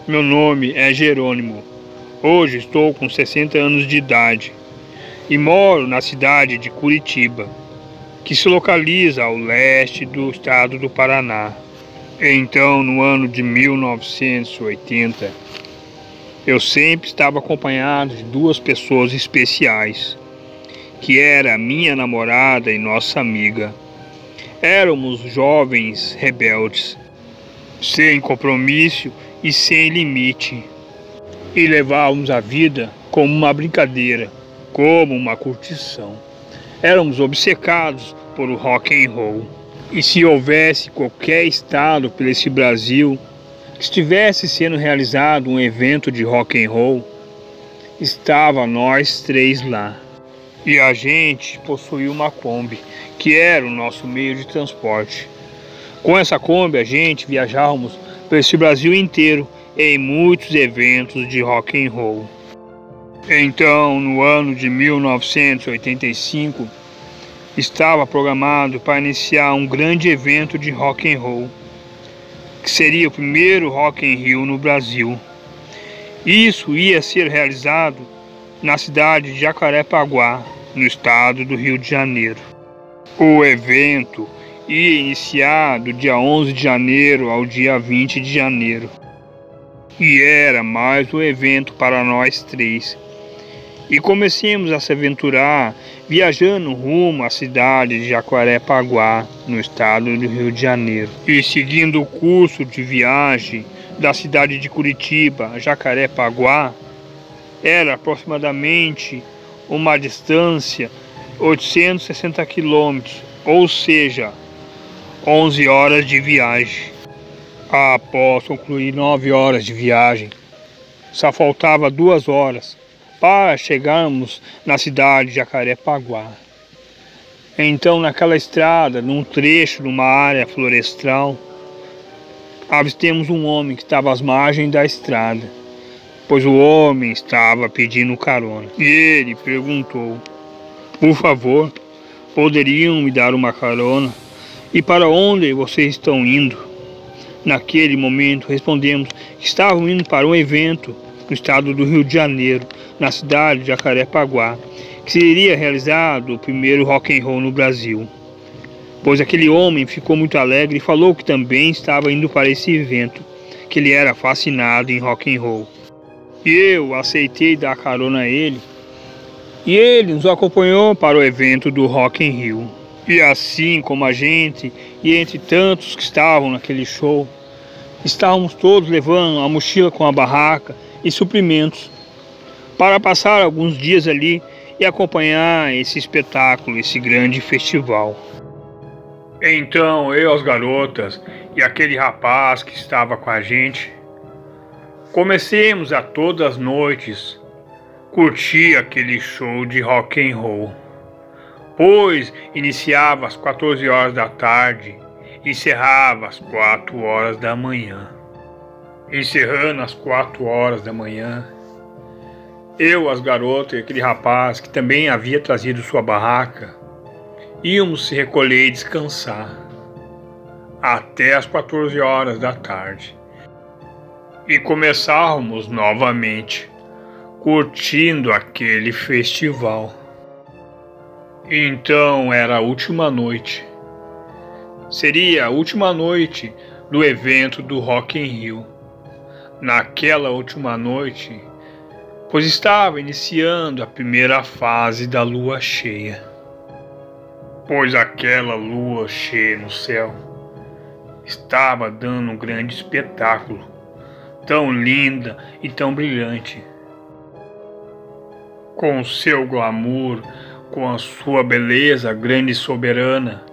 Meu nome é Jerônimo. Hoje estou com 60 anos de idade e moro na cidade de Curitiba, que se localiza ao leste do estado do Paraná. Então, no ano de 1980, eu sempre estava acompanhado de duas pessoas especiais, que era minha namorada e nossa amiga. Éramos jovens rebeldes, sem compromisso e sem limite, e levávamos a vida como uma brincadeira, como uma curtição. Éramos obcecados por o rock and roll. E se houvesse qualquer estado por esse Brasil que estivesse sendo realizado um evento de rock and roll, estava nós três lá. E a gente possuía uma Kombi, que era o nosso meio de transporte. Com essa Kombi a gente viajávamos por esse Brasil inteiro em muitos eventos de rock and roll. Então, no ano de 1985, estava programado para iniciar um grande evento de rock and roll, que seria o primeiro Rock in Rio no Brasil. Isso ia ser realizado na cidade de Jacarepaguá, no estado do Rio de Janeiro. O evento ia iniciar do dia 11 de janeiro ao dia 20 de janeiro. E era mais um evento para nós três. E comecemos a se aventurar viajando rumo à cidade de Jacarepaguá, no estado do Rio de Janeiro. E seguindo o curso de viagem da cidade de Curitiba a Jacarepaguá, era aproximadamente uma distância 860 quilômetros, ou seja, 11 horas de viagem. Após concluir 9 horas de viagem, só faltava 2 horas para chegarmos na cidade de Jacarepaguá. Então, naquela estrada, num trecho, numa área florestal, avistemos um homem que estava às margens da estrada, pois o homem estava pedindo carona. E ele perguntou: por favor, poderiam me dar uma carona? E para onde vocês estão indo? Naquele momento respondemos que estavam indo para um evento no estado do Rio de Janeiro, na cidade de Jacarepaguá, que seria realizado o primeiro rock and roll no Brasil. Pois aquele homem ficou muito alegre e falou que também estava indo para esse evento, que ele era fascinado em rock and roll. E eu aceitei dar carona a ele, e ele nos acompanhou para o evento do Rock in Rio. E assim como a gente, e entre tantos que estavam naquele show, estávamos todos levando a mochila com a barraca e suprimentos para passar alguns dias ali e acompanhar esse espetáculo, esse grande festival. Então eu, as garotas e aquele rapaz que estava com a gente, comecemos a todas as noites curtir aquele show de rock and roll, pois iniciava às 14 horas da tarde e encerrava às 4 horas da manhã. Encerrando às 4 horas da manhã, eu, as garotas e aquele rapaz que também havia trazido sua barraca, íamos se recolher e descansar até às 14 horas da tarde e começávamos novamente curtindo aquele festival. Então era a última noite. Seria a última noite do evento do Rock in Rio. Naquela última noite, pois estava iniciando a primeira fase da lua cheia. Pois aquela lua cheia no céu estava dando um grande espetáculo, tão linda e tão brilhante. Com seu glamour, com a sua beleza grande e soberana,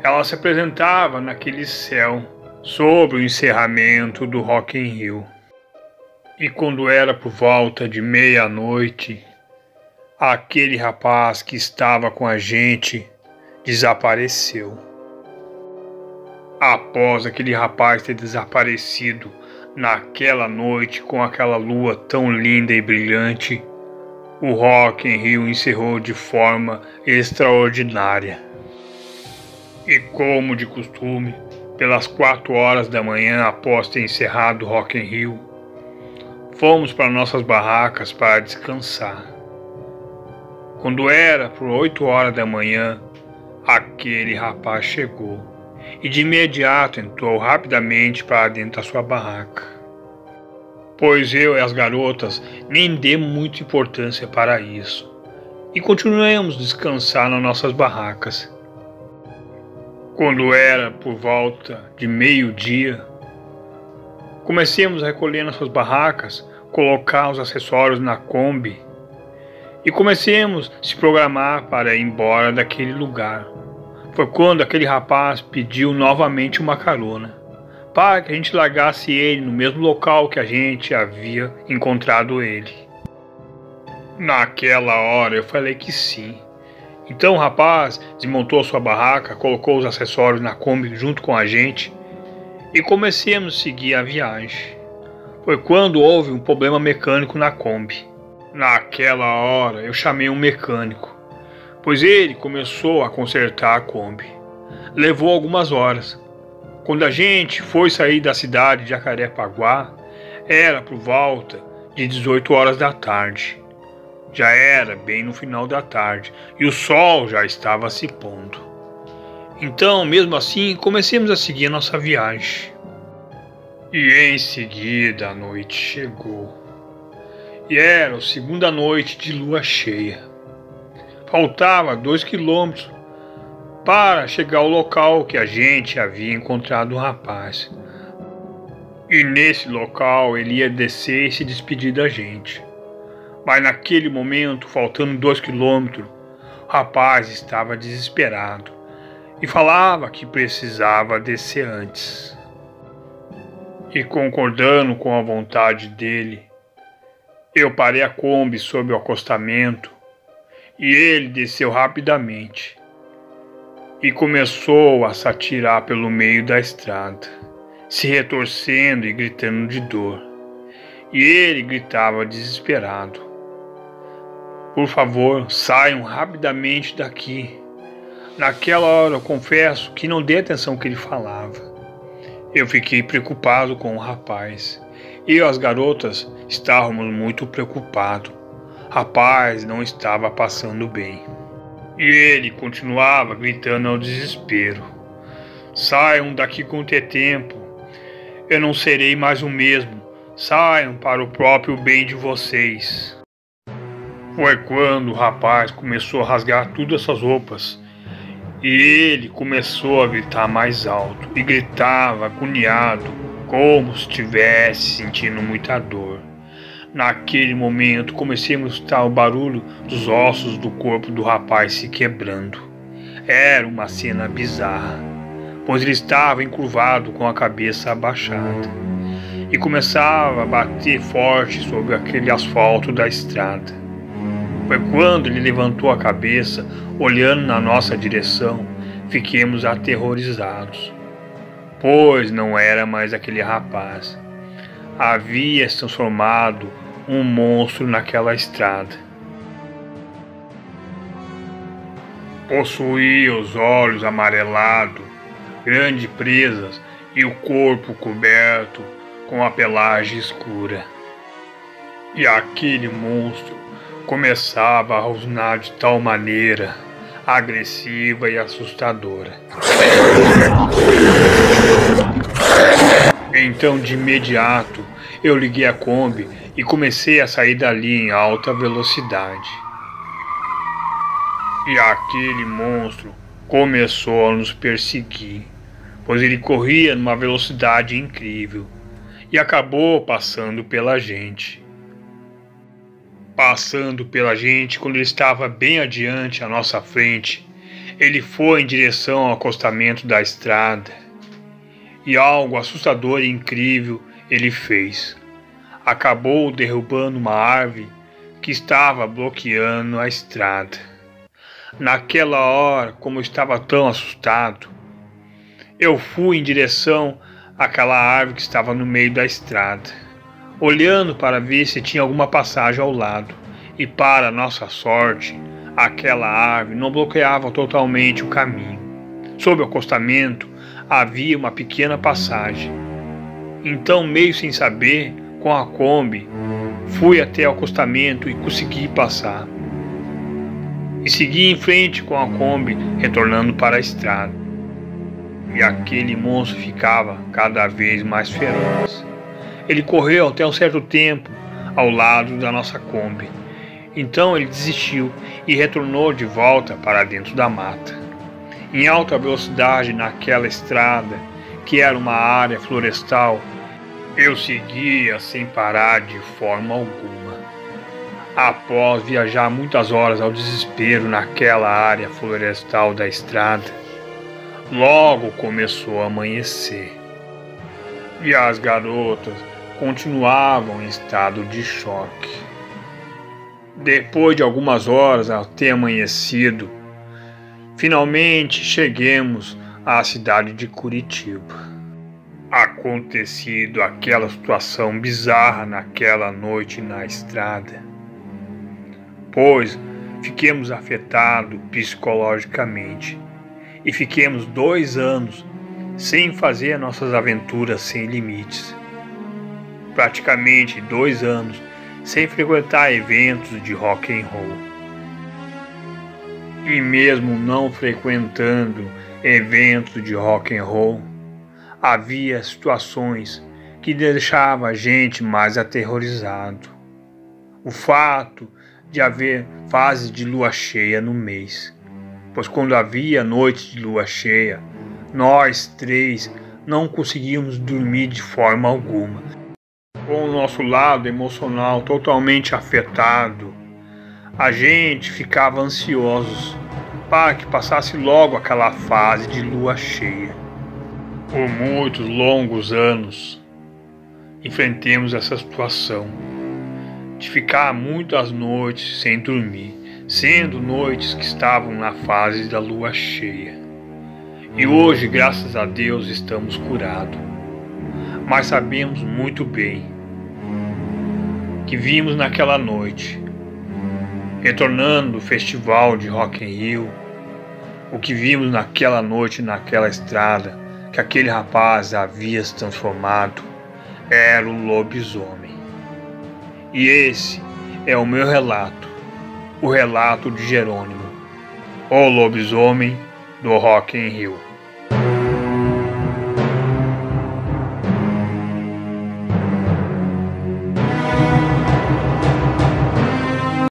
ela se apresentava naquele céu sobre o encerramento do Rock in Rio. E quando era por volta de meia-noite, aquele rapaz que estava com a gente desapareceu. Após aquele rapaz ter desaparecido naquela noite com aquela lua tão linda e brilhante, o Rock in Rio encerrou de forma extraordinária. E como de costume, pelas 4 horas da manhã após ter encerrado o Rock in Rio, fomos para nossas barracas para descansar. Quando era por 8 horas da manhã, aquele rapaz chegou e de imediato entrou rapidamente para dentro da sua barraca. Pois eu e as garotas nem demos muita importância para isso e continuamos a descansar nas nossas barracas. Quando era por volta de meio-dia, comecemos a recolher nossas barracas, colocar os acessórios na Kombi e comecemos a se programar para ir embora daquele lugar. Foi quando aquele rapaz pediu novamente uma carona, para que a gente largasse ele no mesmo local que a gente havia encontrado ele. Naquela hora eu falei que sim. Então o rapaz desmontou a sua barraca, colocou os acessórios na Kombi junto com a gente e comecemos a seguir a viagem. Foi quando houve um problema mecânico na Kombi. Naquela hora eu chamei um mecânico, pois ele começou a consertar a Kombi. Levou algumas horas. Quando a gente foi sair da cidade de Jacarepaguá, era por volta de 18 horas da tarde. Já era bem no final da tarde e o sol já estava se pondo. Então, mesmo assim, comecemos a seguir a nossa viagem. E em seguida a noite chegou. E era a segunda noite de lua cheia. Faltava 2 quilômetros para chegar ao local que a gente havia encontrado o rapaz. E nesse local ele ia descer e se despedir da gente. Mas naquele momento, faltando 2 quilômetros, o rapaz estava desesperado e falava que precisava descer antes. E concordando com a vontade dele, eu parei a Kombi sob o acostamento e ele desceu rapidamente e começou a se atirar pelo meio da estrada, se retorcendo e gritando de dor. E ele gritava desesperado: "Por favor, saiam rapidamente daqui." Naquela hora eu confesso que não dei atenção ao que ele falava. Eu fiquei preocupado com o rapaz. Eu e as garotas estávamos muito preocupados. O rapaz não estava passando bem. E ele continuava gritando ao desespero: "Saiam daqui com ter tempo. Eu não serei mais o mesmo. Saiam para o próprio bem de vocês." Foi quando o rapaz começou a rasgar todas essas roupas. E ele começou a gritar mais alto. E gritava agoniado, como se estivesse sentindo muita dor. Naquele momento comecei a escutar o barulho dos ossos do corpo do rapaz se quebrando. Era uma cena bizarra, pois ele estava encurvado com a cabeça abaixada e começava a bater forte sobre aquele asfalto da estrada. Foi quando ele levantou a cabeça, olhando na nossa direção, fiquemos aterrorizados, pois não era mais aquele rapaz. Havia se transformado um monstro naquela estrada. Possuía os olhos amarelados, grandes presas e o corpo coberto com a pelagem escura. E aquele monstro começava a rosnar de tal maneira agressiva e assustadora. Então, de imediato, eu liguei a Kombi e comecei a sair dali em alta velocidade. E aquele monstro começou a nos perseguir, pois ele corria numa velocidade incrível e acabou passando pela gente. Quando ele estava bem adiante à nossa frente, ele foi em direção ao acostamento da estrada. E algo assustador e incrível ele fez. Acabou derrubando uma árvore que estava bloqueando a estrada. Naquela hora, como eu estava tão assustado, eu fui em direção àquela árvore que estava no meio da estrada, olhando para ver se tinha alguma passagem ao lado. E para nossa sorte, aquela árvore não bloqueava totalmente o caminho. Sob o acostamento havia uma pequena passagem. Então, meio sem saber, com a Kombi, fui até o acostamento e consegui passar. E segui em frente com a Kombi, retornando para a estrada. E aquele monstro ficava cada vez mais feroz. Ele correu até um certo tempo ao lado da nossa Kombi. Então ele desistiu e retornou de volta para dentro da mata. Em alta velocidade naquela estrada, que era uma área florestal, eu seguia sem parar de forma alguma. Após viajar muitas horas ao desespero naquela área florestal da estrada, logo começou a amanhecer. E as garotas continuavam em estado de choque. Depois de algumas horas ao ter amanhecido, finalmente chegamos à cidade de Curitiba. Acontecido aquela situação bizarra naquela noite na estrada, pois fiquemos afetados psicologicamente e fiquemos 2 anos sem fazer nossas aventuras sem limites. Praticamente 2 anos sem frequentar eventos de rock and roll. E mesmo não frequentando eventos de rock and roll, havia situações que deixavam a gente mais aterrorizado. O fato de haver fases de lua cheia no mês, pois quando havia noite de lua cheia, nós 3 não conseguíamos dormir de forma alguma. Com o nosso lado emocional totalmente afetado, a gente ficava ansiosos para que passasse logo aquela fase de lua cheia. Por muitos longos anos, enfrentemos essa situação de ficar muitas noites sem dormir, sendo noites que estavam na fase da lua cheia. E hoje, graças a Deus, estamos curados. Mas sabemos muito bem que vimos naquela noite, retornando do festival de Rock in Rio, o que vimos naquela noite naquela estrada, que aquele rapaz havia se transformado, era o lobisomem. E esse é o meu relato, o relato de Jerônimo, o lobisomem do Rock in Rio.